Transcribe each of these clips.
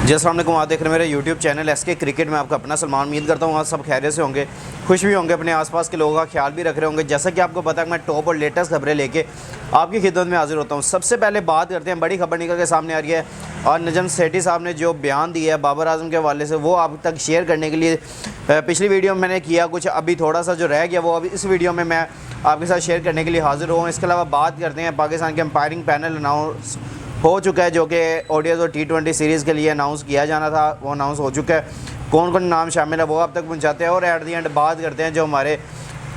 जी अस्सलाम वालेकुम। आप देख रहे हैं मेरे यूट्यूब चैनल एसके क्रिकेट में। आपका अपना सलमान। उम्मीद करता हूँ आप सब खैरियत से होंगे, खुश भी होंगे, अपने आसपास के लोगों का ख्याल भी रख रहे होंगे। जैसा कि आपको पता है मैं टॉप और लेटेस्ट खबरें लेके आपकी खिदमत में हाजिर होता हूँ। सबसे पहले बात करते हैं, बड़ी खबर निकल के सामने आ रही है और नजम सेठी साहब ने जो बयान दिया है बाबर आजम के हवाले से, वो आप तक शेयर करने के लिए पिछली वीडियो में मैंने किया कुछ, अभी थोड़ा सा जो रह गया वो अभी इस वीडियो में मैं आपके साथ शेयर करने के लिए हाजिर हूँ। इसके अलावा बात करते हैं पाकिस्तान के अंपायरिंग पैनल अनाउंस हो चुका है, जो कि ओडीआई और T20 सीरीज़ के लिए अनाउंस किया जाना था, वो अनाउंस हो चुका है। कौन कौन नाम शामिल है वो आप तक पहुंचाते हैं। और एट दी एंड बात करते हैं जो हमारे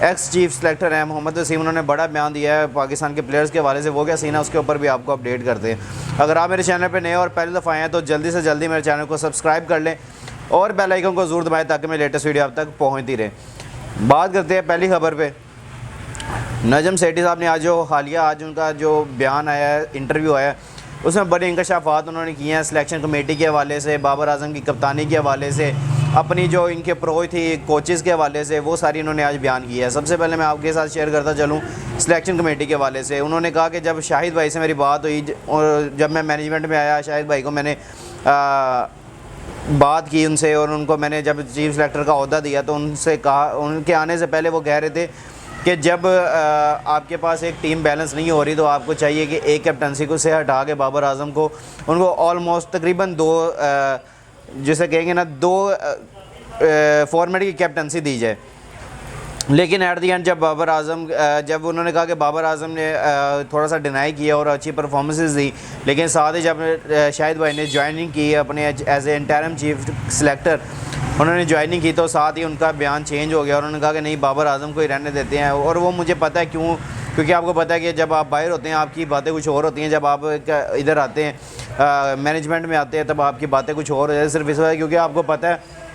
एक्स चीफ सेलेक्टर हैं मोहम्मद वसीम, उन्होंने बड़ा बयान दिया है पाकिस्तान के प्लेयर्स के हवाले से, वो क्या सीन है उसके ऊपर भी आपको अपडेट करते हैं। अगर आप मेरे चैनल पर नए और पहली दफ़ा आए हैं तो जल्दी से जल्दी मेरे चैनल को सब्सक्राइब कर लें और बेल आइकन को ज़रूर दबाएँ ताकि मेरी लेटेस्ट वीडियो आप तक पहुँचती रहे। बात करते हैं पहली खबर पर। नजम सेठी साहब ने आज जो हालिया आज उनका जो बयान आया है, इंटरव्यू आया है, उसमें बड़े इंकशाफात उन्होंने किए हैं सिलेक्शन कमेटी के हवाले से, बाबर आजम की कप्तानी के हवाले से, अपनी जो इनके अप्रोच थी कोचेज़ के हवाले से, वो सारी इन्होंने आज बयान किया है। सबसे पहले मैं आपके साथ शेयर करता चलूँ सिलेक्शन कमेटी के हवाले से। उन्होंने कहा कि जब शाहिद भाई से मेरी बात हुई और जब मैं मैनेजमेंट में आया, शाहिद भाई को मैंने बात की उनसे और उनको मैंने जब चीफ सेलेक्टर का ओहदा दिया तो उनसे कहा, उनके आने से पहले वो कह रहे थे कि जब आपके पास एक टीम बैलेंस नहीं हो रही तो आपको चाहिए कि एक कैप्टनसी को से हटा के बाबर आजम को उनको ऑलमोस्ट तकरीबन दो जिसे कहेंगे ना दो फॉर्मेट की कैप्टनसी दी जाए। लेकिन एट दी एंड जब बाबर आजम जब उन्होंने कहा कि बाबर आजम ने थोड़ा सा डिनाई किया और अच्छी परफॉर्मेंसेस दी, लेकिन साथ ही जब शाहिद भाई ने ज्वाइनिंग की अपने as a interim chief selector, उन्होंने ज्वाइनिंग की तो साथ ही उनका बयान चेंज हो गया और उन्होंने कहा कि नहीं बाबर आजम को ही रहने देते हैं। और वो मुझे पता है क्यों, क्योंकि आपको पता है कि जब आप बाहर होते हैं आपकी बातें कुछ और होती हैं, जब आप इधर आते हैं मैनेजमेंट में आते हैं तब आपकी बातें कुछ और होती हैं। सिर्फ इस वजह क्योंकि आपको पता है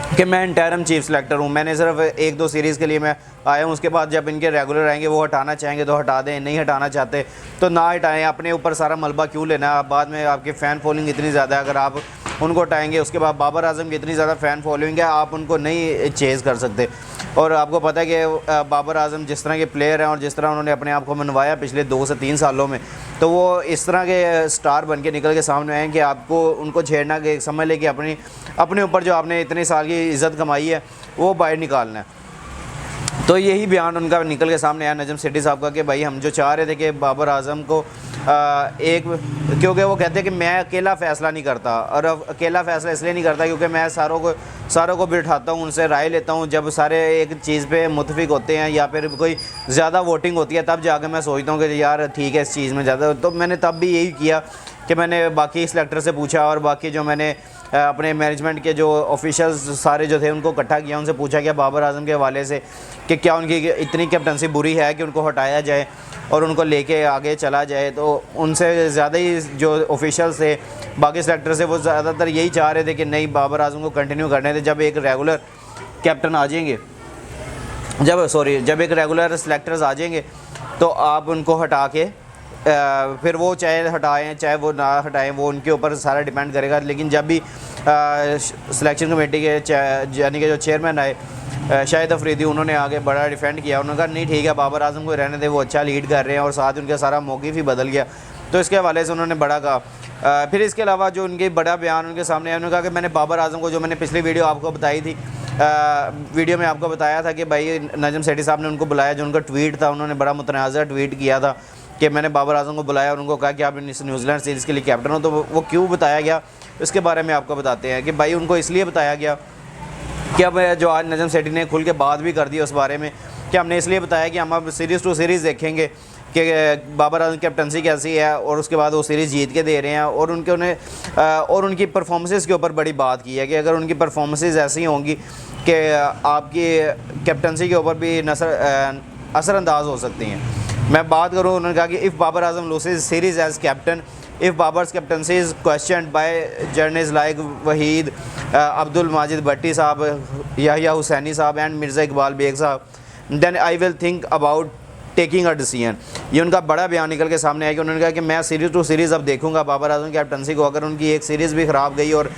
कि मैं इंटरिम चीफ सेलेक्टर हूँ, मैंने सिर्फ एक दो सीरीज़ के लिए मैं आया हूँ। उसके बाद जब इनके रेगुलर आएंगे वो हटाना चाहेंगे तो हटा दें, नहीं हटाना चाहते तो ना हटाएं। अपने ऊपर सारा मलबा क्यों लेना है। बाद में आपकी फ़ैन फॉलोइंग इतनी ज़्यादा है, अगर आप उनको हटाएंगे उसके बाद बाबर आजम की इतनी ज़्यादा फ़ैन फॉलोइंग है आप उनको नहीं चेज़ कर सकते। और आपको पता है कि बाबर आजम जिस तरह के प्लेयर हैं और जिस तरह उन्होंने अपने आप को मनवाया पिछले 2 से 3 सालों में, तो वो इस तरह के स्टार बन के निकल के सामने आए कि आपको उनको छेड़ना कि समझ लें कि अपने ऊपर जो आपने इतने साल की इज़्ज़त कमाई है वो बाहर निकालना है। तो यही बयान उनका निकल के सामने आया नजम सेठी साहब का कि भाई हम जो चाह रहे थे कि बाबर आजम को एक, क्योंकि वो कहते हैं कि मैं अकेला फ़ैसला नहीं करता, और अकेला फ़ैसला इसलिए नहीं करता क्योंकि मैं सारों को बिठाता हूँ, उनसे राय लेता हूँ। जब सारे एक चीज़ पे मुतफिक होते हैं या फिर कोई ज़्यादा वोटिंग होती है तब जाकर मैं सोचता हूँ कि यार ठीक है इस चीज़ में ज़्यादा, तो मैंने तब भी यही किया कि मैंने बाकी सेलेक्टर से पूछा और बाकी जो मैंने अपने मैनेजमेंट के जो ऑफिशियल्स सारे जो थे उनको इकट्ठा किया, उनसे पूछा गया बाबर आजम के हवाले से कि क्या उनकी इतनी कैप्टनसी बुरी है कि उनको हटाया जाए और उनको लेके आगे चला जाए। तो उनसे ज़्यादा ही जो ऑफिशियल्स थे बाकी सेलेक्टर से वो ज़्यादातर यही चाह रहे थे कि नहीं बाबर आजम को कंटिन्यू करने थे। जब एक रेगुलर कैप्टन आ जाएंगे, जब एक रेगुलर सेलेक्टर्स आ जाएंगे तो आप उनको हटा के फिर वो चाहे हटाएं चाहे वो ना हटाएं वो उनके ऊपर सारा डिपेंड करेगा। लेकिन जब भी सिलेक्शन कमेटी के यानी कि जो चेयरमैन आए शाहिद अफरीदी, उन्होंने आगे बड़ा डिफेंड किया, उन्होंने कहा नहीं ठीक है बाबर आजम को रहने दे, वो अच्छा लीड कर रहे हैं और साथ उनका सारा मौक़िफ़ ही बदल गया। तो इसके हवाले से उन्होंने बड़ा कहा। फिर इसके अलावा जो उनके बड़ा बयान उनके सामने आया, उन्होंने कहा कि मैंने बाबर आजम को, जो मैंने पिछली वीडियो आपको बताई थी, वीडियो में आपको बताया था कि भाई नजम सेठी साहब ने उनको बुलाया, जो उनका ट्वीट था उन्होंने बड़ा मुतनाज़ा ट्वीट किया था कि मैंने बाबर आजम को बुलाया और उनको कहा कि आप इस न्यूजीलैंड सीरीज़ के लिए कैप्टन हो। तो वो क्यों बताया गया इसके बारे में आपको बताते हैं कि भाई उनको इसलिए बताया गया कि अब जो आज नजम सेठी ने खुल के बात भी कर दी उस बारे में कि हमने इसलिए बताया कि हम अब सीरीज़ टू सीरीज़ देखेंगे कि बाबर आजम कैप्टनसी कैसी है और उसके बाद वो सीरीज़ जीत के दे रहे हैं। और और उनकी परफॉर्मेंसेस के ऊपर बड़ी बात की है कि अगर उनकी परफॉर्मेंसेस ऐसी होंगी कि आपकी कैप्टनसी के ऊपर भी असरअंदाज हो सकती हैं। मैं बात करूँ, उन्होंने कहा कि if Babar Azam loses series as captain, if Babar's captaincy is questioned by journalist like Waheed, Abdul Majid Bhatti sahab, Yahya Husaini sahab and Mirza Iqbal Baig sahab, then I will think about taking a decision. ये उनका बड़ा बयान निकल के सामने आया कि उन्होंने कहा कि मैं सीरीज़ टू सीरीज़ अब देखूंगा बाबर आजम की कैप्टनसी को। अगर उनकी एक सीरीज़ भी ख़राब गई और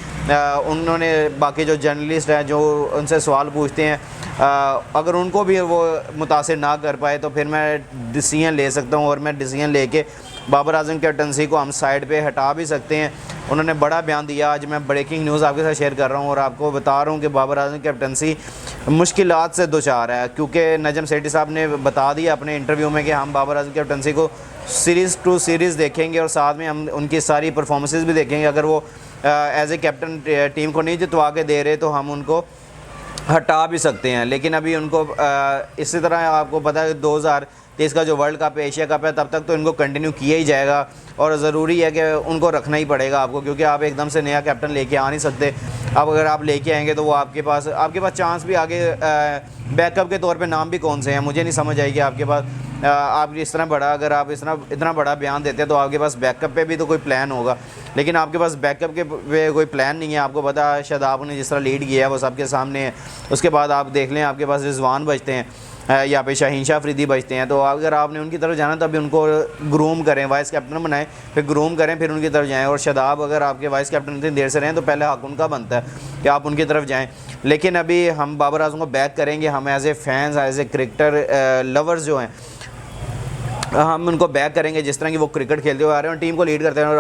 उन्होंने बाकी जो जर्नलिस्ट हैं जो उनसे सवाल पूछते हैं अगर उनको भी वो मुतासिर ना कर पाए तो फिर मैं डिसीजन ले सकता हूँ और मैं डिसीजन लेके बाबर आजम कैप्टनसी को हम साइड पे हटा भी सकते हैं। उन्होंने बड़ा बयान दिया। आज मैं ब्रेकिंग न्यूज़ आपके साथ शेयर कर रहा हूँ और आपको बता रहा हूँ कि बाबर आजम कैप्टनसी मुश्किलात से दो चार है, क्योंकि नजम सेठी साहब ने बता दिया अपने इंटरव्यू में कि हम बाबर आजम कैप्टनसी को सीरीज़ टू सीरीज़ देखेंगे और साथ में हम उनकी सारी परफॉर्मेंसेस भी देखेंगे। अगर वो एज ए कैप्टन टीम को नहीं जितवा के दे रहे तो हम उनको हटा भी सकते हैं। लेकिन अभी उनको इसी तरह आपको पता है 2023 का जो वर्ल्ड कप एशिया कप है तब तक तो इनको कंटिन्यू किया ही जाएगा और ज़रूरी है कि उनको रखना ही पड़ेगा आपको, क्योंकि आप एकदम से नया कैप्टन लेके आ नहीं सकते। अब अगर आप लेके आएंगे तो वो आपके पास चांस भी आगे बैकअप के तौर पे नाम भी कौन से हैं मुझे नहीं समझ आएगी आपके पास। आप इस तरह बड़ा अगर आप इतना बड़ा बयान देते हैं तो आपके पास बैकअप पे भी तो कोई प्लान होगा, लेकिन आपके पास बैकअप के पे कोई प्लान नहीं है। आपको पता है शादाब ने जिस तरह लीड किया है वो सबके सामने है। उसके बाद आप देख लें आपके पास रिजवान बचते हैं, यहाँ पे शाहीन शाह अफरीदी बचते हैं। तो अगर आपने उनकी तरफ जाना तो अभी उनको ग्रूम करें, वाइस कैप्टन बनाएं, फिर ग्रूम करें, फिर उनकी तरफ जाएं। और शादाब अगर आपके वाइस कैप्टन इतनी देर से रहें तो पहले हक उनका बनता है कि आप उनकी तरफ जाएं। लेकिन अभी हम बाबर आजम को बैक करेंगे। हम as a fans as a cricketer lovers जो हैं हम उनको बैक करेंगे जिस तरह की वो क्रिकेट खेलते हुए आ रहे हैं और टीम को लीड करते हैं। और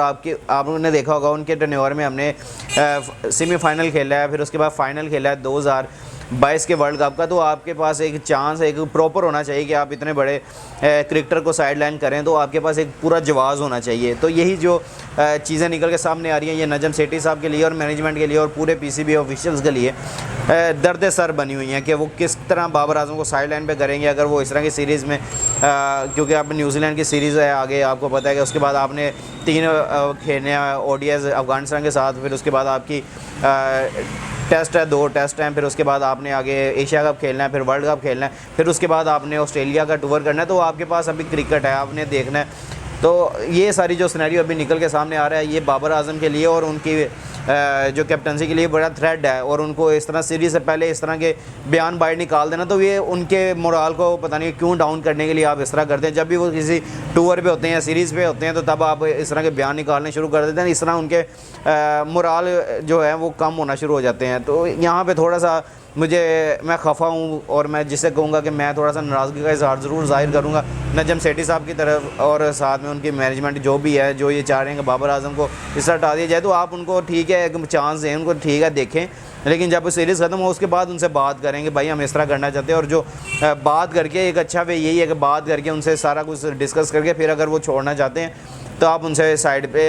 आपने देखा होगा उनके टेन्योर में हमने सेमीफाइनल खेला है, फिर उसके बाद फाइनल खेला है 2022 के वर्ल्ड कप का। तो आपके पास एक चांस एक प्रॉपर होना चाहिए कि आप इतने बड़े क्रिकेटर को साइड लाइन करें तो आपके पास एक पूरा जवाज़ होना चाहिए। तो यही जो चीज़ें निकल के सामने आ रही हैं ये नजम सेठी साहब के लिए और मैनेजमेंट के लिए और पूरे पीसीबी ऑफिशियल्स के लिए दर्द सर बनी हुई हैं कि वो किस तरह बाबर आजम को साइड लाइन पे करेंगे। अगर वो इस तरह की सीरीज़ में क्योंकि अब न्यूजीलैंड की सीरीज़ है आगे, आपको पता है कि उसके बाद आपने 3 खेलने ओडीआईज़ अफगानिस्तान के साथ, फिर उसके बाद आपकी टेस्ट है 2 टेस्ट हैं, फिर उसके बाद आपने आगे एशिया कप खेलना है, फिर वर्ल्ड कप खेलना है, फिर उसके बाद आपने ऑस्ट्रेलिया का टूर करना है। तो आपके पास अभी क्रिकेट है आपने देखना है। तो ये सारी जो सिनेरियो अभी निकल के सामने आ रहा है ये बाबर आजम के लिए और उनकी जो कैप्टनसी के लिए बड़ा थ्रेट है। और उनको इस तरह सीरीज़ से पहले इस तरह के बयान बाहर निकाल देना तो ये उनके मोराल को पता नहीं क्यों डाउन करने के लिए आप इस तरह करते हैं। जब भी वो किसी टूर पे होते हैं या सीरीज़ पे होते हैं तो तब आप इस तरह के बयान निकालने शुरू कर देते हैं। इस तरह उनके मोराल जो है वो कम होना शुरू हो जाते हैं। तो यहाँ पर थोड़ा सा मैं खफा हूँ और मैं जिससे कहूँगा कि मैं थोड़ा सा नाराज़गी का इज़हार ज़रूर ज़ाहिर करूँगा नजम सेठी साहब की तरफ और साथ में उनकी मैनेजमेंट जो भी है जो ये चाह रहे हैं कि बाबर आजम को इस तरह हटा दिया जाए। तो आप उनको ठीक है एक चांस दें, उनको ठीक है देखें, लेकिन जब सीरीज़ ख़त्म हो उसके बाद उनसे बात करेंगे भाई हम इस तरह करना चाहते हैं। और जो बात करके एक अच्छा वे यही है कि बात करके उनसे सारा कुछ डिस्कस करके फिर अगर वो छोड़ना चाहते हैं तो आप उनसे साइड पे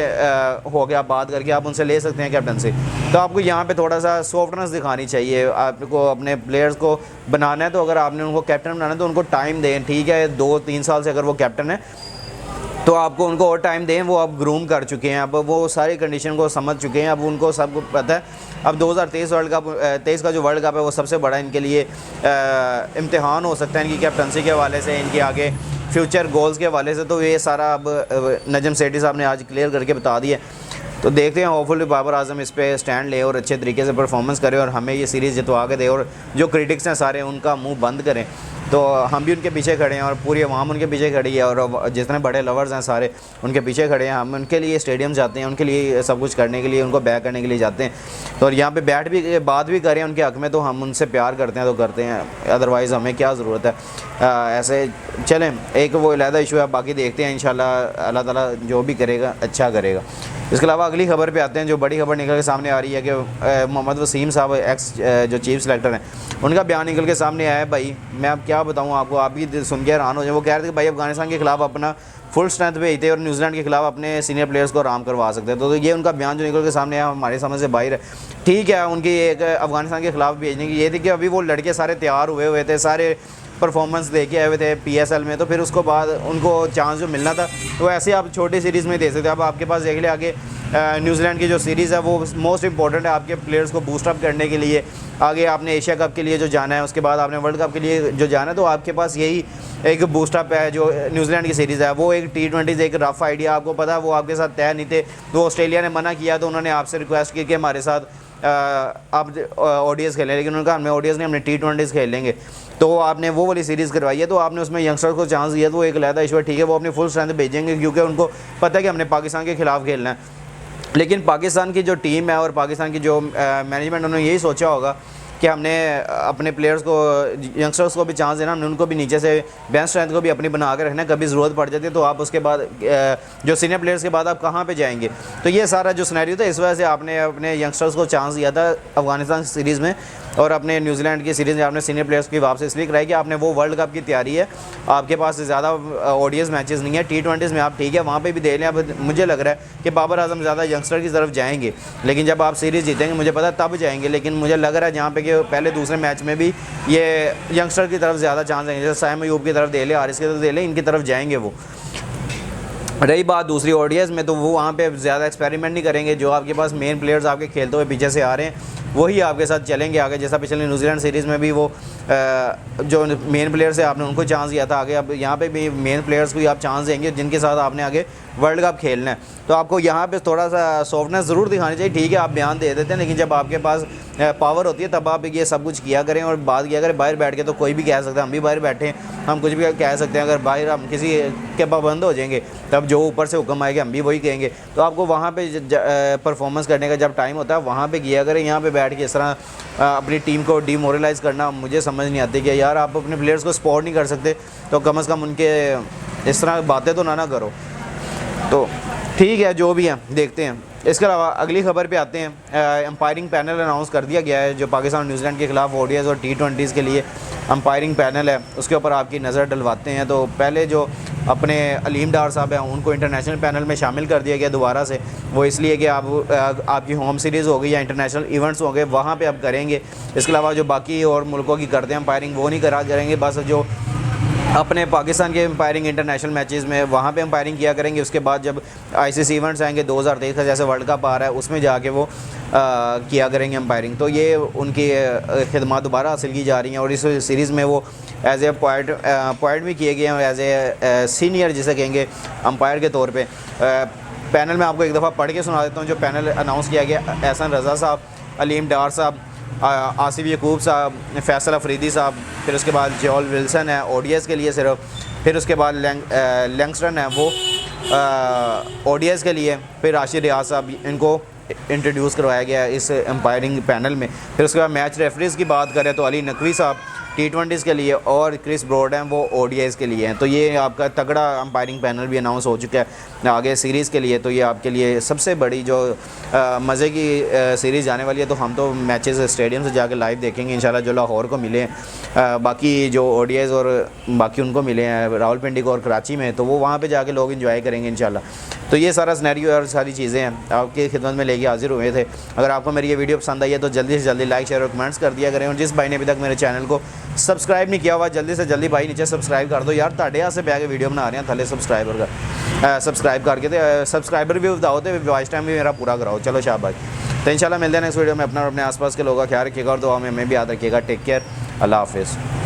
हो गया बात करके आप उनसे ले सकते हैं कैप्टनसी। तो आपको यहाँ पे थोड़ा सा सॉफ्टनेस दिखानी चाहिए। आपको अपने प्लेयर्स को बनाना है तो अगर आपने उनको कैप्टन बनाना है तो उनको टाइम दें। ठीक है 2-3 साल से अगर वो कैप्टन है तो आपको उनको और टाइम दें। वो अब ग्रूम कर चुके हैं, अब वो सारी कंडीशन को समझ चुके हैं, अब उनको सब पता है। अब 2023 का जो वर्ल्ड कप है वो सबसे बड़ा इनके लिए इम्तिहान हो सकता है इनकी कैप्टनसी के हवाले से, इनके आगे फ्यूचर गोल्स के हवाले से। तो ये सारा अब नजम सेठी साहब ने आज क्लियर करके बता दिया। तो देखते हैं होपफुली बाबर आजम इस पे स्टैंड ले और अच्छे तरीके से परफॉर्मेंस करे और हमें ये सीरीज़ जितवा के दे और जो क्रिटिक्स हैं सारे उनका मुंह बंद करें। तो हम भी उनके पीछे खड़े हैं और पूरी आवाम उनके पीछे खड़ी है और जितने बड़े लवर्स हैं सारे उनके पीछे खड़े हैं। हम उनके लिए स्टेडियम जाते हैं, उनके लिए सब कुछ करने के लिए, उनको बैक करने के लिए जाते हैं। तो और यहाँ पे बात भी करें उनके हक़ में तो हम उनसे प्यार करते हैं तो करते हैं, अदरवाइज़ हमें क्या ज़रूरत है। ऐसे चलें एक वो अलहदा इशू है, बाकी देखते हैं इंशाल्लाह अल्लाह ताला जो भी करेगा अच्छा करेगा। इसके अलावा अगली खबर पे आते हैं। जो बड़ी खबर निकल के सामने आ रही है कि मोहम्मद वसीम साहब एक्स जो चीफ सेलेक्टर हैं उनका बयान निकल के सामने आया है। भाई मैं अब क्या बताऊं आपको, आप भी सुन के हैरान हो जाए। वो कह रहे थे कि भाई अफगानिस्तान के खिलाफ अपना फुल स्ट्रेंथ भेजते और न्यूजीलैंड के खिलाफ अपने सीनियर प्लेयर्स को आराम करवा सकते हैं। तो ये उनका बयान जो निकल के सामने आया हमारे समझ से बाहर है। ठीक है उनकी एक अफगानिस्तान के खिलाफ भेजने की ये थी कि अभी वो लड़के सारे तैयार हुए थे, सारे परफॉर्मेंस दे के आए हुए थे PSL में, तो फिर उसको बाद उनको चांस जो मिलना था वो ऐसे आप छोटी सीरीज़ में दे सकते हैं। अब आपके पास देख ले आगे न्यूजीलैंड की जो सीरीज़ है वो मोस्ट इंपॉर्टेंट है आपके प्लेयर्स को बूस्टअप करने के लिए। आगे आपने एशिया कप के लिए जो जाना है, उसके बाद आपने वर्ल्ड कप के लिए जो जाना है, तो आपके पास यही एक बूस्टअप है। जो न्यूजीलैंड की सीरीज़ है वो एक T20 एक रफ़ आइडिया, आपको पता है वो आपके साथ तय नहीं थे। तो ऑस्ट्रेलिया ने मना किया तो उन्होंने आपसे रिक्वेस्ट की कि हमारे साथ आप ODIs खेलें, लेकिन उन्होंने कहा हमें ODIs नहीं, हमने T20s खेल लेंगे। तो आपने वो वाली सीरीज़ करवाई है, तो आपने उसमें यंगस्टर्स को चांस दिया, तो वो एक अलहदा इशू है। ठीक है वो अपनी फुल स्ट्रेंथ भेजेंगे क्योंकि उनको पता है कि हमने पाकिस्तान के खिलाफ खेलना है। लेकिन पाकिस्तान की जो टीम है और पाकिस्तान की जो मैनेजमेंट उन्होंने यही सोचा होगा कि हमने अपने प्लेयर्स को, यंगस्टर्स को भी चांस देना, हमने उनको भी नीचे से बेंच स्ट्रेंथ को भी अपनी बना के रखना है। कभी ज़रूरत पड़ जाती है तो आप उसके बाद जो सीनियर प्लेयर्स के बाद आप कहाँ पे जाएंगे। तो ये सारा जो सिनेरियो था, इस वजह से आपने अपने यंगस्टर्स को चांस दिया था अफगानिस्तान सीरीज़ में, और अपने न्यूजीलैंड की सीरीज़ में आपने सीनियर प्लेयर्स की वापसी इसलिए कराई कि आपने वो वर्ल्ड कप की तैयारी है, आपके पास ज़्यादा ओडीएस मैचेस नहीं है। T20s में आप ठीक है वहाँ पे भी दे लें। अब मुझे लग रहा है कि बाबर आजम ज़्यादा यंगस्टर की तरफ जाएंगे, लेकिन जब आप सीरीज़ जीतेंगे मुझे पता तब जाएंगे। लेकिन मुझे लग रहा है जहाँ पे कि पहले दूसरे मैच में भी ये यंगस्टर की तरफ ज़्यादा चांस देंगे, जैसे साइम अयूब की तरफ दे ले, हारिस की तरफ दे ले, इनकी तरफ जाएंगे वो। रही बात दूसरी ओडीएस में, तो वो वहाँ पे ज़्यादा एक्सपेरिमेंट नहीं करेंगे। जो आपके पास मेन प्लेयर्स आपके खेलते हुए पीछे से आ रहे हैं वही आपके साथ चलेंगे आगे। जैसा पिछले न्यूजीलैंड सीरीज़ में भी वो जो मेन प्लेयर्स है आपने उनको चांस दिया था आगे, अब यहाँ पे भी मेन प्लेयर्स को ही आप चांस देंगे जिनके साथ आपने आगे वर्ल्ड कप खेलना है। तो आपको यहाँ पे थोड़ा सा सॉफ्टनेस ज़रूर दिखानी चाहिए। ठीक है आप बयान दे देते हैं, लेकिन जब आपके पास पावर होती है तब आप ये सब कुछ किया करें और बात किया करें। बाहर बैठ के तो कोई भी कह सकता है, हम भी बाहर बैठे हैं, हम कुछ भी कह सकते हैं। अगर बाहर हम किसी के पाबंद हो जाएंगे तब जो ऊपर से हुक्म आएगा हम भी वही कहेंगे। तो आपको वहाँ पे परफॉर्मेंस करने का जब टाइम होता है वहाँ पे किया करें। यहाँ पे बैठ के इस तरह अपनी टीम को डीमोरलाइज़ करना मुझे समझ नहीं आती कि यार आप अपने प्लेयर्स को सपोर्ट नहीं कर सकते तो कम से कम उनके इस तरह बातें तो ना करो। तो ठीक है जो भी है देखते हैं। इसके अलावा अगली खबर पे आते हैं। एम्पायरिंग पैनल अनाउंस कर दिया गया है जो पाकिस्तान और न्यूजीलैंड के खिलाफ ओडीआईज़ और T20s के लिए एम्पायरिंग पैनल है, उसके ऊपर आपकी नज़र डलवाते हैं। तो पहले जो अपने अलीम डार साहब हैं उनको इंटरनेशनल पैनल में शामिल कर दिया गया दोबारा से। वो इसलिए कि आपकी होम सीरीज़ हो गई या इंटरनेशनल इवेंट्स हो गए वहाँ पे अब करेंगे। इसके अलावा जो बाकी और मुल्कों की करते हैं एम्पायरिंग वो नहीं करेंगे, बस जो अपने पाकिस्तान के एम्पायरिंग इंटरनेशनल मैचेस में वहाँ पे एम्पायरिंग किया करेंगे। उसके बाद जब आईसीसी इवेंट्स आएंगे 2023 का जैसे वर्ल्ड कप आ रहा है उसमें जाके वो किया करेंगे एम्पायरिंग। तो ये उनकी खिदमत दोबारा हासिल की जा रही हैं और इस सीरीज़ में वो एज ए पॉइंट भी किए गए हैं, एज ए सीनियर जिसे कहेंगे अंपायर के तौर पर। पैनल में आपको एक दफ़ा पढ़ के सुना देता हूँ जो पैनल अनाउंस किया गया। एहसन रज़ा साहब, अलीम डार साहब, आसिफ यकूब साहब, फैसल अफरीदी साहब, फिर उसके बाद जॉल विल्सन है ओडीएस के लिए सिर्फ, फिर उसके बाद लैंगस्टन है वो ओडीएस के लिए, फिर राशिद रियाज साहब, इनको इंट्रोड्यूस करवाया गया है इस एम्पायरिंग पैनल में। फिर उसके बाद मैच रेफरीज़ की बात करें तो अली नकवी साहब T20s के लिए और क्रिस ब्रॉड हैं वो ODIs के लिए हैं। तो ये आपका तगड़ा अंपायरिंग पैनल भी अनाउंस हो चुका है आगे सीरीज़ के लिए। तो ये आपके लिए सबसे बड़ी जो मज़े की सीरीज़ जाने वाली है। तो हम तो मैचेस स्टेडियम से जाकर लाइव देखेंगे इंशाल्लाह, जो लाहौर को मिले हैं, बाकी जो ODIs और बाकी उनको मिले हैं रावलपिंडी को और कराची में, तो वो वहाँ पर जाके लोग इंजॉय करेंगे इंशाल्लाह। तो ये सारा सिनेरियो और सारी चीज़ें हैं आपकी खिदमत में लेके हाजिर हुए थे। अगर आपको मेरी ये वीडियो पसंद आई है तो जल्दी से जल्दी लाइक शेयर और कमेंट्स कर दिया करें। और जिस भाई ने अभी तक मेरे चैनल को सब्सक्राइब नहीं किया हुआ जल्दी से जल्दी भाई नीचे सब्सक्राइब कर दो यार। ताड़े हाथ से बह के वीडियो बना रहे हैं थले सब्सक्राइब करके तो सब्सक्राइबर भी बताओ तो वॉइस टाइम भी मेरा पूरा कराओ। चलो शाबाश। तो इंशाल्लाह मिलते हैं नेक्स्ट वीडियो में। अपना और अपने आसपास के लोगों का ख्याल रखिएगा और दुआ में हमें भी याद रखिएगा। टेक केयर, अल्लाह हाफिज़।